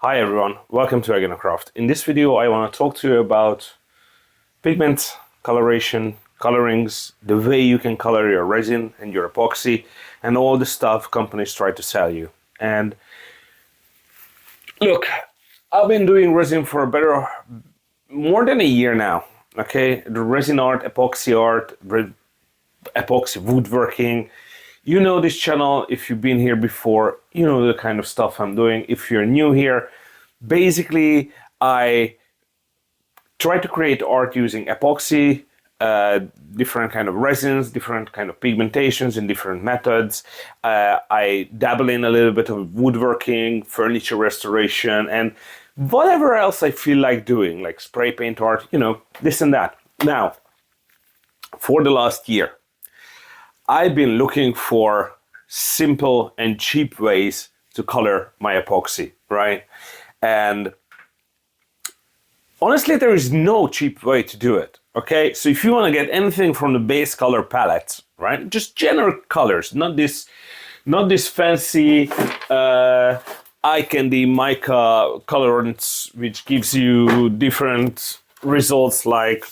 Hi everyone, welcome to AeginaCraft. In this video I want to talk to you about pigments, coloration, colorings, the way you can color your resin and your epoxy, and all the stuff companies try to sell you. And look, I've been doing resin for more than a year now. Okay, the resin art, epoxy woodworking. You know this channel. If you've been here before, you know the kind of stuff I'm doing. If you're new here, basically I try to create art using epoxy, different kind of resins, different kind of pigmentations and different methods. I dabble in a little bit of woodworking, furniture restoration, and whatever else I feel like doing, like spray paint art, you know, this and that. Now, for the last year, I've been looking for simple and cheap ways to color my epoxy, right? And honestly, there is no cheap way to do it, okay? So if you want to get anything from the base color palettes, right? Just generic colors, not this fancy eye candy mica colorants, which gives you different results like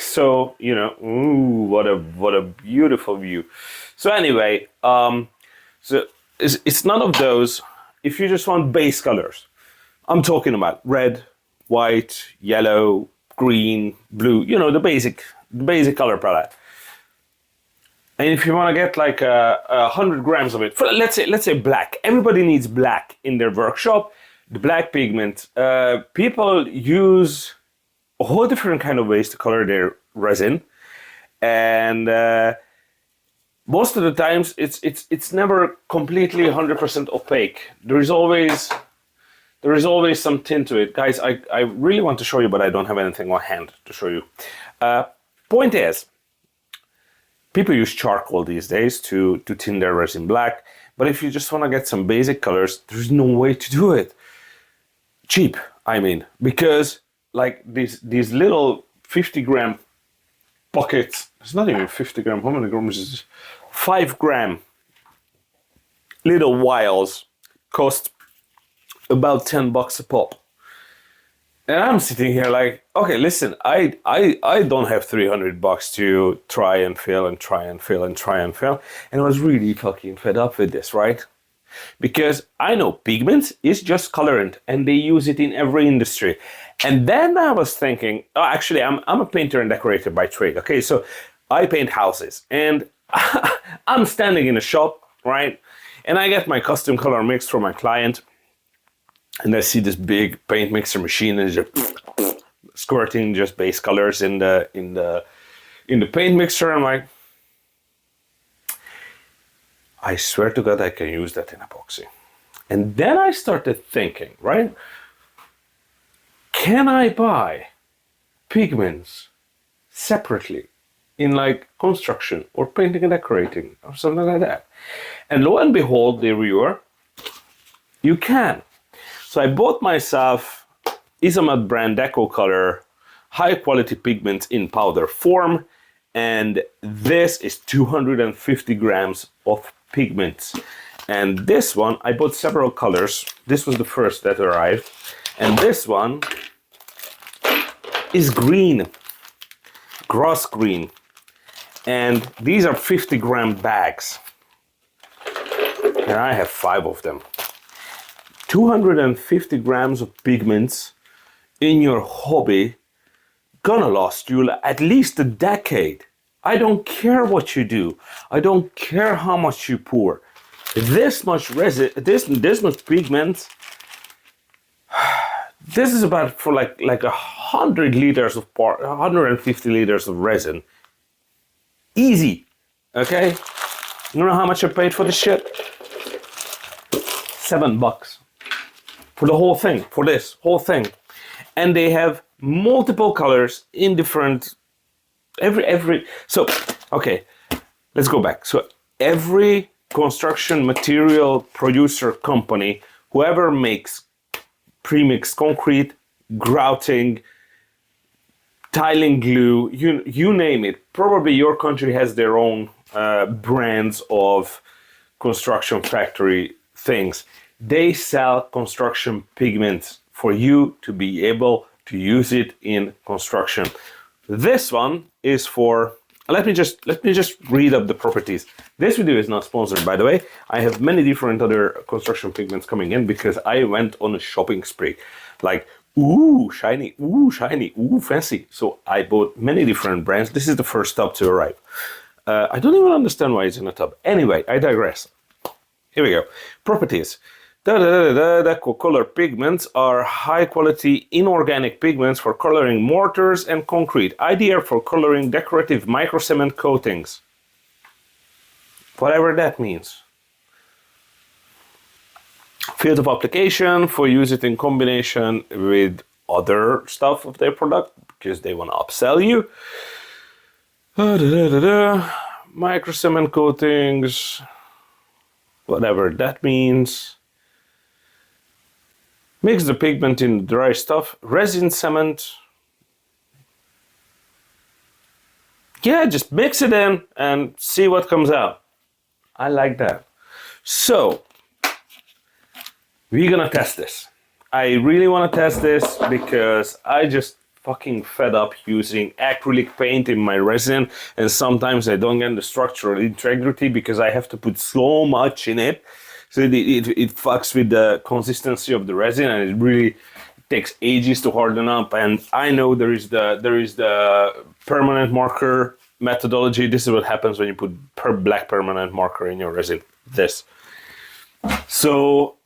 so, you know. Ooh, what a beautiful view. So anyway, so it's none of those. If you just want base colors, I'm talking about red, white, yellow, green, blue, you know, the basic color palette. And if you want to get like 100 grams of it, let's say black. Everybody needs black in their workshop. The black pigment. People use a whole different kind of ways to color their resin, and most of the times it's never completely 100% opaque. There is always some tint to it. Guys, I really want to show you, but I don't have anything on hand to show you. Point is, people use charcoal these days to tint their resin black, but if you just want to get some basic colors, there's no way to do it cheap, I mean, because like these little 50-gram buckets, it's not even 50 gram, how many grams is this? 5 gram little vials cost about $10 a pop. And I'm sitting here like, okay, listen, I don't have $300 to try and fill and try and fill and try and fill. And I was really fucking fed up with this, right? Because I know pigments is just colorant and they use it in every industry. And then I was thinking, oh, actually, I'm a painter and decorator by trade. Okay, so I paint houses, and I'm standing in a shop, right? And I get my custom color mix from my client, and I see this big paint mixer machine and just squirting just base colors in the paint mixer. I'm like, I swear to God, I can use that in epoxy. And then I started thinking, right? Can I buy pigments separately in like construction or painting and decorating or something like that? And lo and behold, there you are. You can. So I bought myself Isomat brand Deco Color high quality pigments in powder form. And this is 250 grams of pigments. And this one, I bought several colors. This was the first that arrived. And this one is green, grass green. And these are 50-gram bags. And I have 5 of them. 250 grams of pigments in your hobby gonna last you at least a decade. I don't care what you do. I don't care how much you pour. This much resin, this much pigment. This is about for like 100 liters of 150 liters of resin. Easy, okay? You know how much I paid for this shit? $7 for the whole thing, for this whole thing. And they have multiple colors in different, so, okay, let's go back. So every construction material producer company, whoever makes pre-mixed concrete, grouting, tiling glue, you name it. Probably your country has their own brands of construction factory things. they sell construction pigments for you to be able to use it in construction. This one is for, let me just read up the properties. This video is not sponsored, by the way. I have many different other construction pigments coming in because I went on a shopping spree. Like, ooh, shiny, ooh, fancy. So I bought many different brands. This is the first tub to arrive. I don't even understand why it's in a tub. Anyway, I digress. Here we go. Properties. Color pigments are high quality inorganic pigments for coloring mortars and concrete. Ideal for coloring decorative micro cement coatings. Whatever that means. Field of application for use it in combination with other stuff of their product because they want to upsell you. Micro cement coatings. Whatever that means. Mix the pigment in dry stuff. Resin cement. Yeah, just mix it in and see what comes out. I like that. So, we're gonna test this. I really wanna test this because I just fucking fed up using acrylic paint in my resin, and sometimes I don't get the structural integrity because I have to put so much in it. So it fucks with the consistency of the resin, and it really takes ages to harden up. And I know there is the permanent marker methodology. This is what happens when you put black permanent marker in your resin. This. So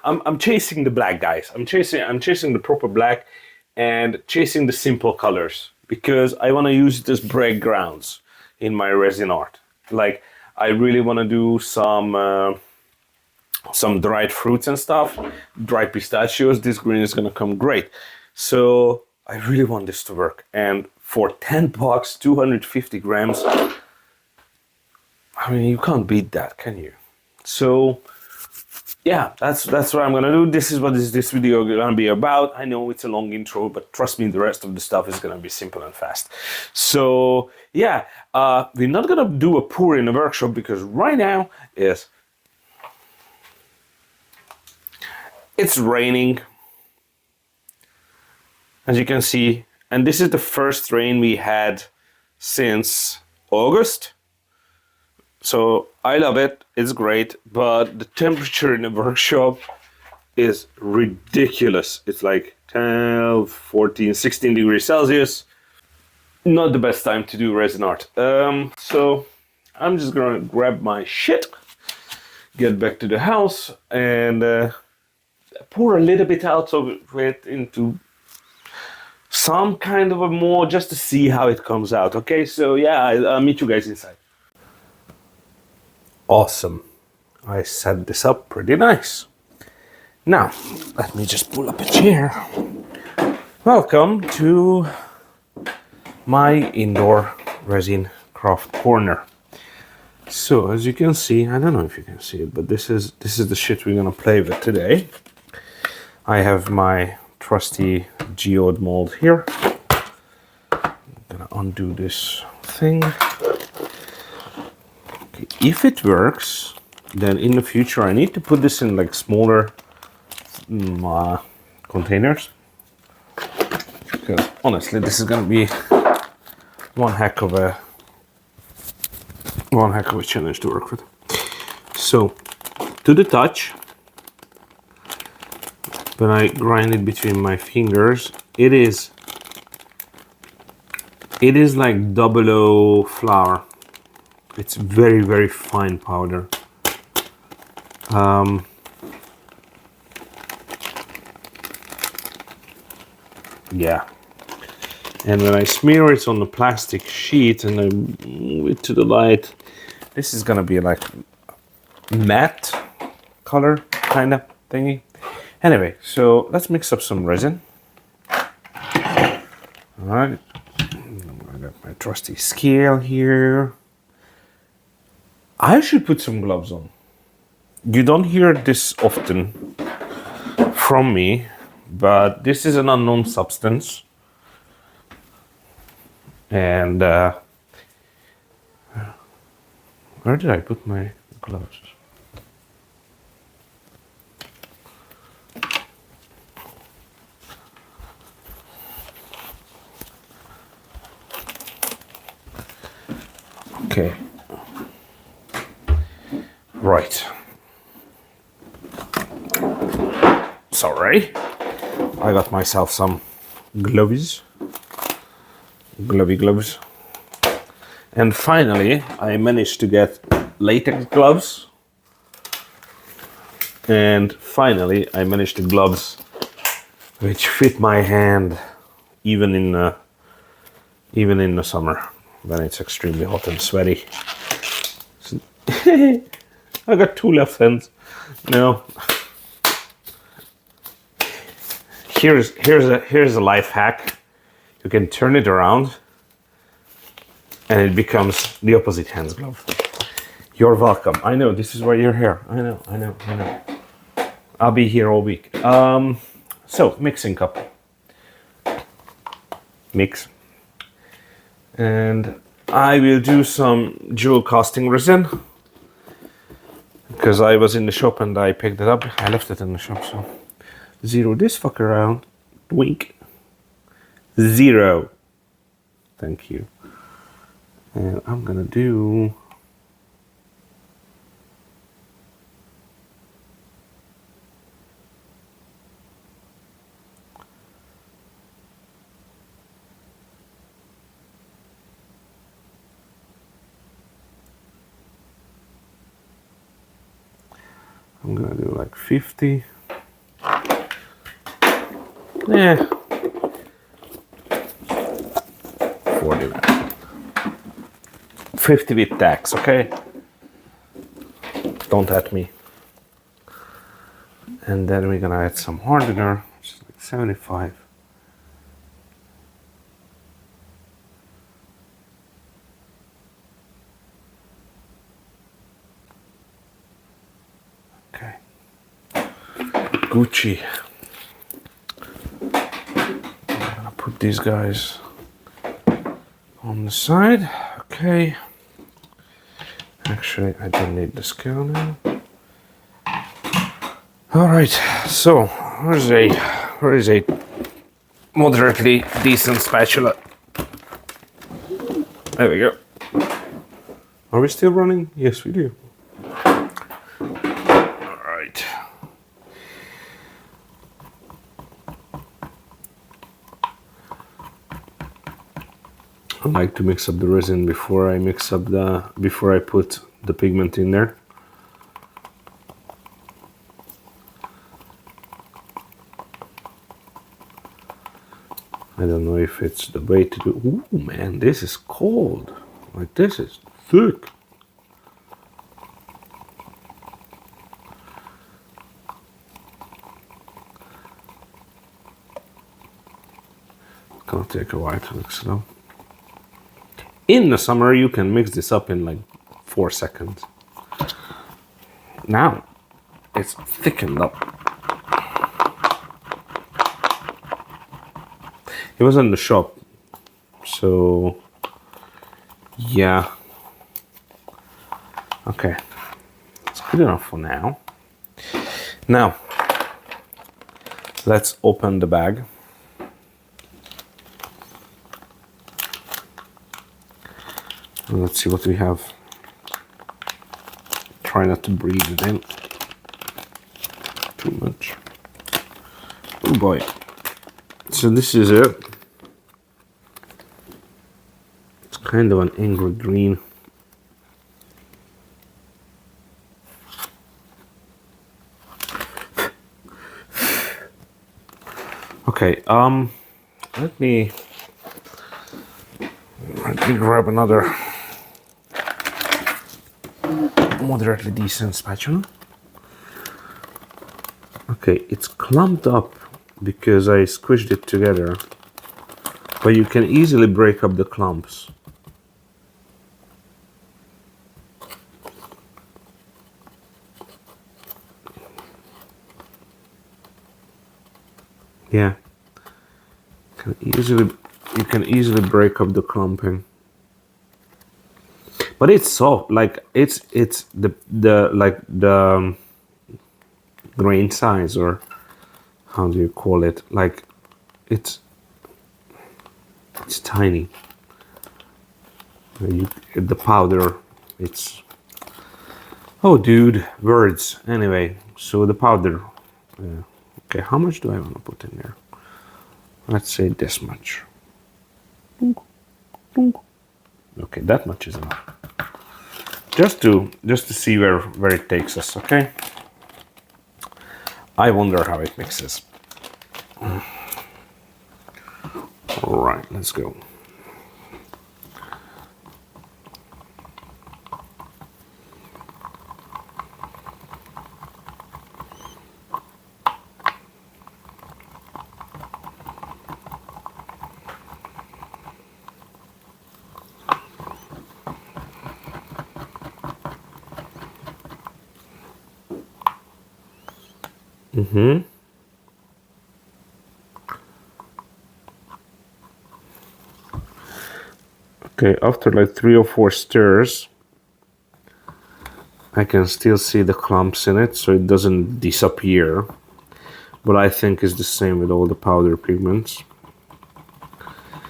I'm chasing the black, guys. I'm chasing the proper black and chasing the simple colors because I want to use it as backgrounds in my resin art. Like I really want to do some dried fruits and stuff, dried pistachios. This green is gonna come great. So I really want this to work. And for $10, 250 grams, I mean, you can't beat that, can you? So yeah, that's what I'm gonna do. This is what this video gonna be about. I know it's a long intro, but trust me, the rest of the stuff is gonna be simple and fast. So yeah, we're not gonna do a pour in the workshop because right now it's raining, as you can see, and this is the first rain we had since August. So I love it, it's great, but the temperature in the workshop is ridiculous. It's like 12, 14, 16 degrees Celsius. Not the best time to do resin art. So I'm just gonna grab my shit, get back to the house, and pour a little bit out of it into some kind of a more, just to see how it comes out. Okay, so yeah, I'll meet you guys inside. Awesome. I set this up pretty nice. Now, let me just pull up a chair. Welcome to my indoor resin craft corner. So as you can see, I don't know if you can see it, but this is the shit we're gonna play with today. I have my trusty geode mold here. I'm gonna undo this thing. Okay, if it works, then in the future I need to put this in like smaller containers. Because honestly, this is gonna be one heck of a challenge to work with. So, to the touch, when I grind it between my fingers, it is like 00 flour. It's very, very fine powder. Yeah. And when I smear it on the plastic sheet and I move it to the light, this is gonna be like matte color kind of thingy. Anyway, so let's mix up some resin. All right, I got my trusty scale here. I should put some gloves on. You don't hear this often from me, but this is an unknown substance. And where did I put my gloves? right. Sorry. I got myself some gloves. Glovey gloves. And finally, I managed to get latex gloves. And finally, I managed the gloves which fit my hand even in the summer when it's extremely hot and sweaty. So I got two left hands. No. Here's a life hack. You can turn it around and it becomes the opposite hand's glove. You're welcome. I know this is why you're here. I know. I'll be here all week. So mixing cup. Mix. And I will do some jewel casting resin because I was in the shop and I picked it up. I left it in the shop, so zero this fucker around. Wink. Zero. Thank you. And I'm gonna do like 50. Yeah. 40. 50 with tax, okay? Don't at me. And then we're gonna add some hardener, which is like 75. Okay. Gucci. I'm gonna put these guys on the side. Okay. Actually, I don't need the scale now. All right. So where is a moderately decent spatula? There we go. Are we still running? Yes, we do. All right. I like to mix up the resin before I put the pigment in there. I don't know if it's the way to do. Ooh, man, this is cold. Like, this is thick. Gonna take a while to mix it up. In the summer, you can mix this up in like 4 seconds. Now, it's thickened up. It was in the shop, so yeah. Okay, it's good enough for now. Now, let's open the bag. And let's see what we have. Try not to breathe it in too much. Oh boy. So this is it. It's kind of an angry green. Okay, let me grab another moderately decent spatula. Okay, it's clumped up because I squished it together, but you can easily break up the clumps. Yeah, you can easily break up the clumping. But it's soft, like it's the grain size, or how do you call it? Like it's tiny. The powder, it's Oh, dude, words. Anyway, so the powder. Okay, how much do I want to put in there? Let's say this much. Okay, that much is enough. Just to see where it takes us. Okay. I wonder how it mixes. All right, let's go. Okay, after like 3 or 4 stirs, I can still see the clumps in it, so it doesn't disappear. But I think it's the same with all the powder pigments.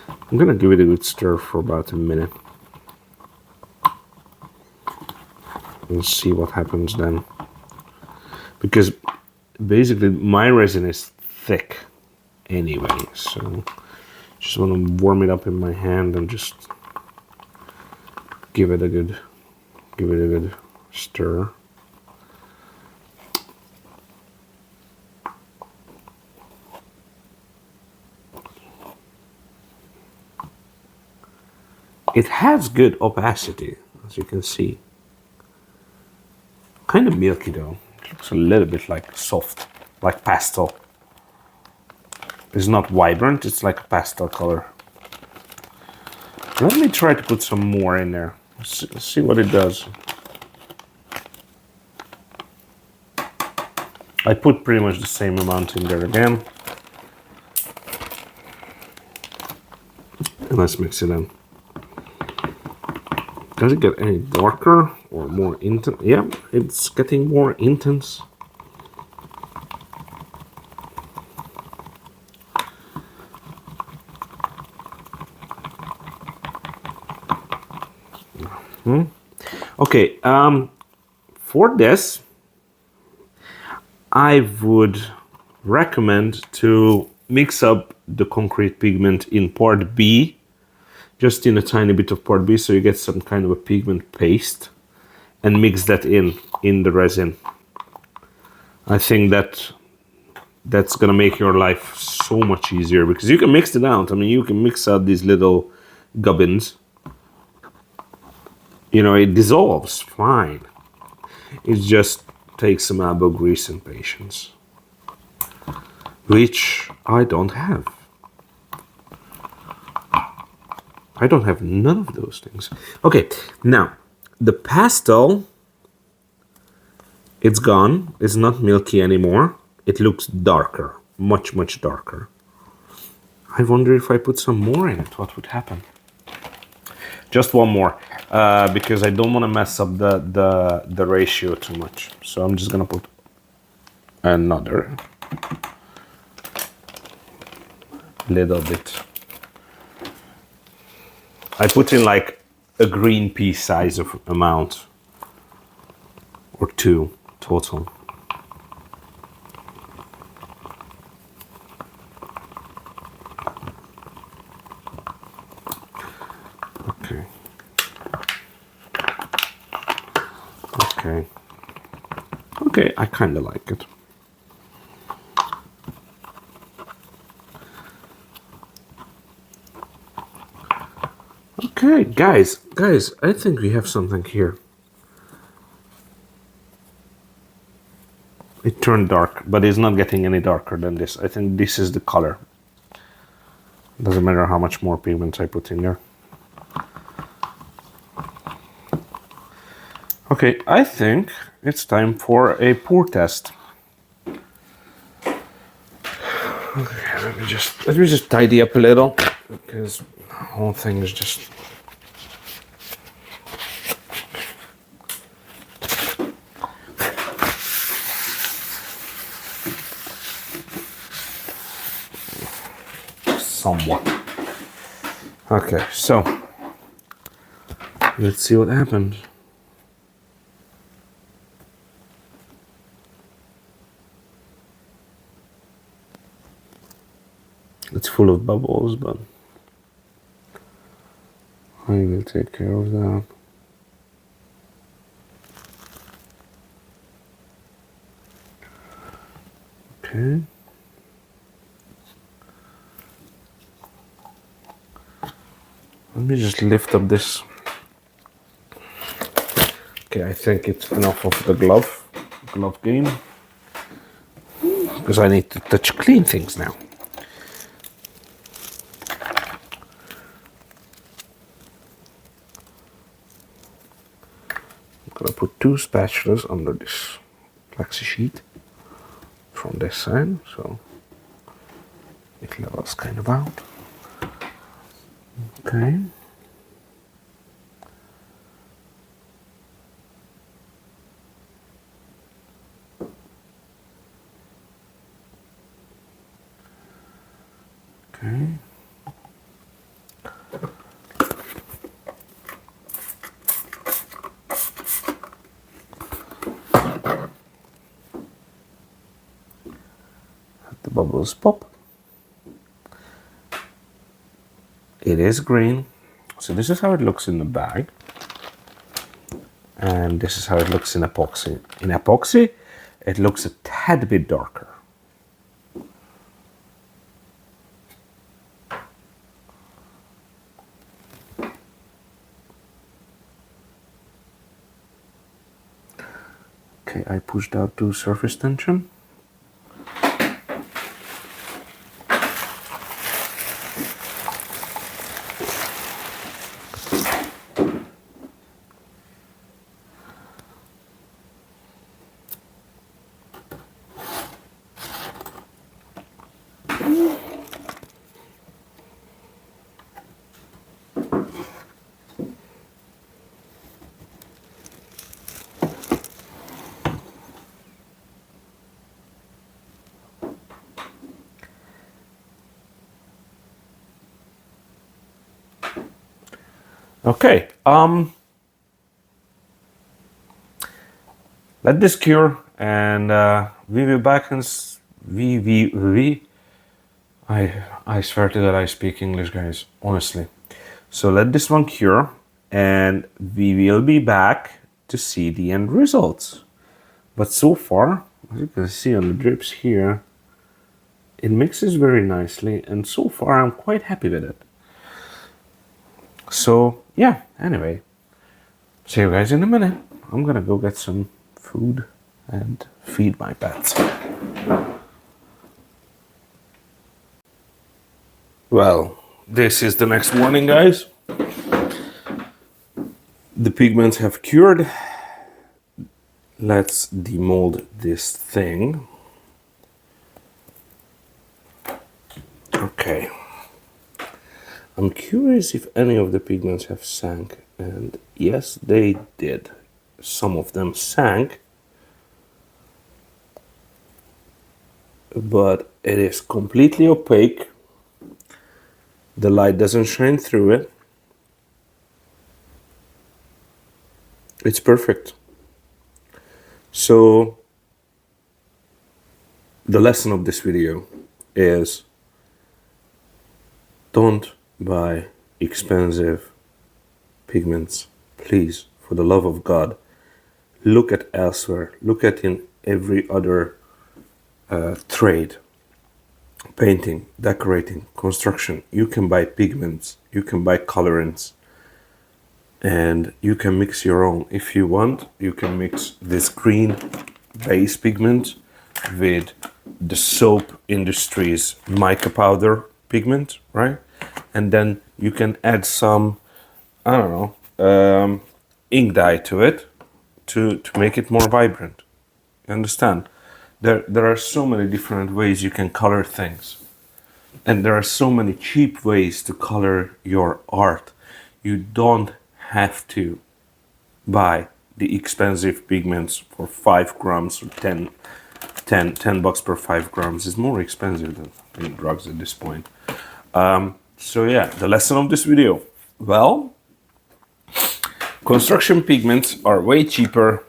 I'm gonna give it a good stir for about a minute. And see what happens then. Because basically my resin is thick anyway, so just want to warm it up in my hand and just give it a good stir. It has good opacity, as you can see. Kind of milky though. It looks a little bit like soft, like pastel. It's not vibrant, it's like a pastel color. Let me try to put some more in there. Let's see what it does. I put pretty much the same amount in there again. And let's mix it in. Does it get any darker or more intense? Yeah, it's getting more intense. Okay, for this, I would recommend to mix up the concrete pigment in part B, just in a tiny bit of part B, so you get some kind of a pigment paste, and mix that in the resin. I think that's gonna make your life so much easier, because you can mix it out. I mean, you can mix out these little gubbins. You know, it dissolves fine. It just takes some elbow grease and patience, which I don't have. I don't have none of those things. Okay, now the pastel, it's gone. It's not milky anymore. It looks darker, much, much darker. I wonder if I put some more in it, what would happen? Just one more, because I don't want to mess up the ratio too much. So I'm just gonna put another little bit. I put in like a green pea size of amount, or 2 total. Okay. Okay. Okay, I kind of like it. Okay, guys, I think we have something here. It turned dark, but it's not getting any darker than this. I think this is the color. Doesn't matter how much more pigments I put in there. Okay, I think it's time for a pour test. Okay, let me just tidy up a little, because the whole thing is just... somewhat. Okay, so let's see what happened. It's full of bubbles, but I will take care of that. Okay. Let me just lift up this. Okay, I think it's enough of the glove game. Because I need to touch clean things now. I'm gonna put 2 spatulas under this plexi sheet from this side, so it levels kind of out. Okay. Okay. Let the bubbles pop. It is green. So this is how it looks in the bag. And this is how it looks in epoxy. In epoxy, it looks a tad bit darker. Okay, I pushed out to surface tension. Okay, let this cure, and we will back and I swear to God I speak English, guys, honestly. So let this one cure, and we will be back to see the end results. But so far, as you can see on the drips here, it mixes very nicely, and so far I'm quite happy with it. So yeah, anyway, see you guys in a minute. I'm gonna go get some food and feed my pets. Well, this is the next morning, guys. The pigments have cured. Let's demold this thing. Okay. I'm curious if any of the pigments have sank, and yes, they did. Some of them sank, but it is completely opaque. The light doesn't shine through it. It's perfect. So the lesson of this video is don't buy expensive pigments. Please, for the love of God, look at elsewhere. Look at in every other trade. Painting, decorating, construction. You can buy pigments, you can buy colorants, and you can mix your own. If you want, you can mix this green base pigment with the soap industry's mica powder pigment, right? And then you can add some, I don't know, ink dye to it to make it more vibrant. You understand? There are so many different ways you can color things. And there are so many cheap ways to color your art. You don't have to buy the expensive pigments for 5 grams or 10 bucks per 5 grams. Is more expensive than drugs at this point. So yeah, the lesson of this video. Well, construction pigments are way cheaper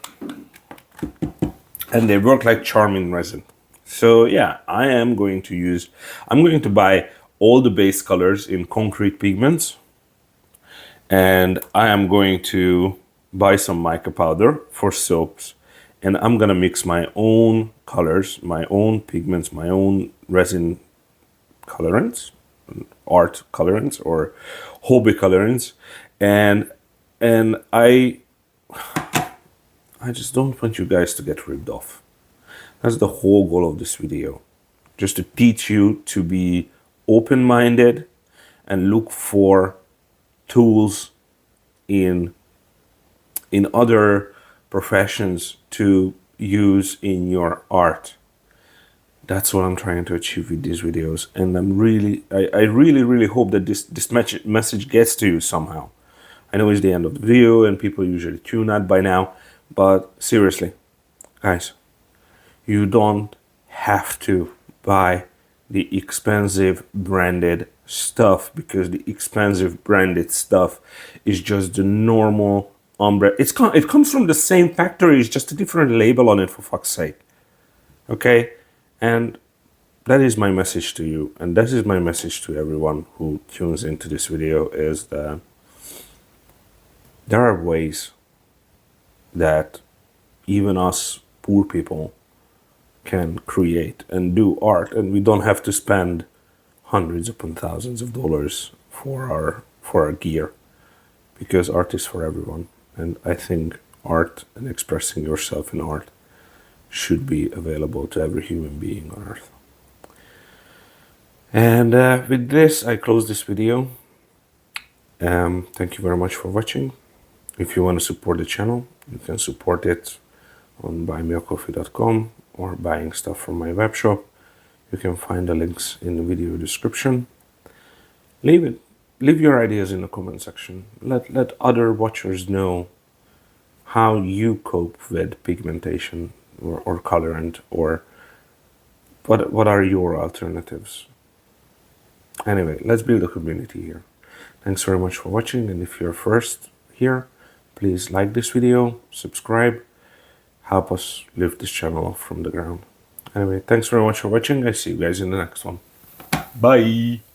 and they work like charm in resin. So yeah, I'm going to buy all the base colors in concrete pigments, and I am going to buy some mica powder for soaps, and I'm gonna mix my own colors, my own pigments, my own resin colorants, art colorants or hobby colorants, and I just don't want you guys to get ripped off. That's the whole goal of this video, just to teach you to be open-minded and look for tools in other professions to use in your art. That's what I'm trying to achieve with these videos, and I really hope that this message gets to you somehow. I know it's the end of the video and people usually tune out by now, but seriously, guys, you don't have to buy the expensive branded stuff, because the expensive branded stuff is just the normal umbrella. It comes from the same factory, it's just a different label on it, for fuck's sake. Okay? And that is my message to you, and that is my message to everyone who tunes into this video, is that there are ways that even us poor people can create and do art, and we don't have to spend hundreds upon thousands of dollars for our gear, because art is for everyone. And I think art and expressing yourself in art should be available to every human being on earth. And with this, I close this video. Thank you very much for watching. If you want to support the channel, you can support it on buymeacoffee.com or buying stuff from my web shop. You can find the links in the video description. Leave your ideas in the comment section. Let other watchers know how you cope with pigmentation or colorant, or what are your alternatives. Anyway, let's build a community here. Thanks very much for watching, and if you're first here, please like this video, subscribe, help us lift this channel off from the ground. Anyway, thanks very much for watching. I see you guys in the next one. Bye!